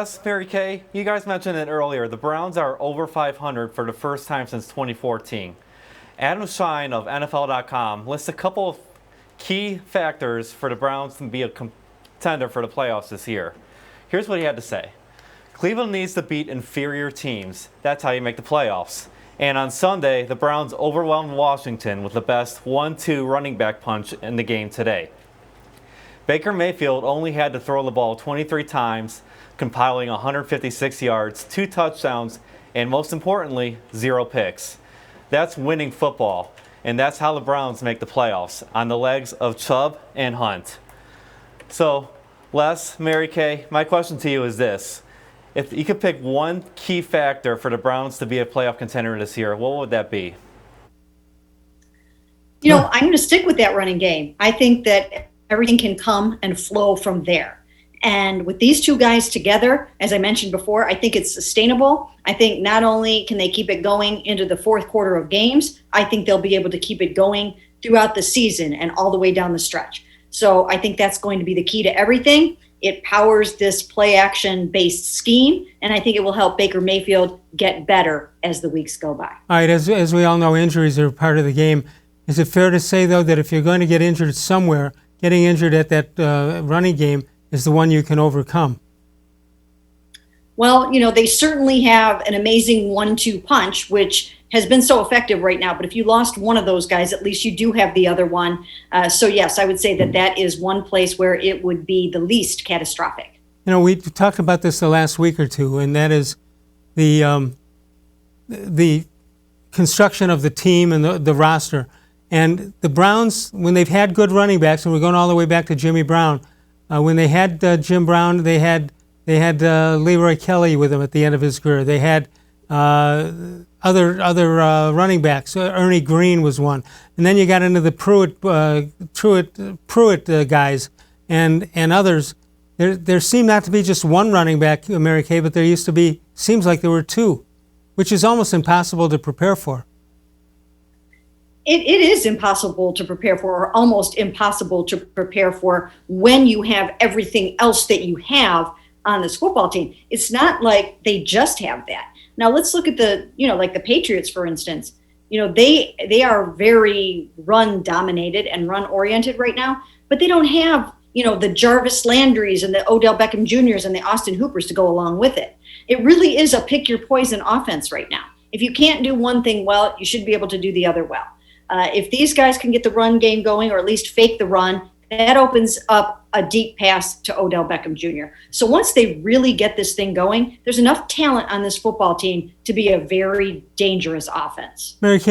Yes, Mary Kay, you guys mentioned it earlier. The Browns are over 500 for the first time since 2014. Adam Shine of NFL.com lists a couple of key factors for the Browns to be a contender for the playoffs this year. Here's what he had to say. Cleveland needs to beat inferior teams. That's how you make the playoffs. And on Sunday, the Browns overwhelmed Washington with the best 1-2 running back punch in the game today. Baker Mayfield only had to throw the ball 23 times, compiling 156 yards, 2 touchdowns, and most importantly, 0 picks. That's winning football, and that's how the Browns make the playoffs, on the legs of Chubb and Hunt. So, Les, Mary Kay, my question to you is this. If you could pick one key factor for the Browns to be a playoff contender this year, what would that be? You know, I'm going to stick with that running game. I think that everything can come and flow from there. And with these two guys together, as I mentioned before, I think it's sustainable. I think not only can they keep it going into the fourth quarter of games, I think they'll be able to keep it going throughout the season and all the way down the stretch. So I think that's going to be the key to everything. It powers this play action based scheme, and I think it will help Baker Mayfield get better as the weeks go by. All right, as we all know, injuries are part of the game. Is it fair to say, though, that if you're going to get injured somewhere, getting injured at that running game is the one you can overcome? Well, you know, they certainly have an amazing 1-2 punch, which has been so effective right now. But if you lost one of those guys, at least you do have the other one. So, yes, I would say that that is one place where it would be the least catastrophic. You know, we talked about this the last week or two, and that is the construction of the team and the roster. And the Browns, when they've had good running backs, and we're going all the way back to Jimmy Brown, when they had Jim Brown, they had Leroy Kelly with him at the end of his career. They had other running backs. Ernie Green was one, and then you got into the Pruitt guys and others. There seemed not to be just one running back, Mary Kay, but there seems like there were two, which is almost impossible to prepare for. It is impossible to prepare for, or almost impossible to prepare for, when you have everything else that you have on this football team. It's not like they just have that. Now let's look at like the Patriots, for instance. You know, they are very run dominated and run oriented right now, but they don't have, the Jarvis Landrys and the Odell Beckham Jr.'s and the Austin Hoopers to go along with it. It really is a pick your poison offense right now. If you can't do one thing well, you should be able to do the other well. If these guys can get the run game going, or at least fake the run, that opens up a deep pass to Odell Beckham Jr. So once they really get this thing going, there's enough talent on this football team to be a very dangerous offense. Mary Kay,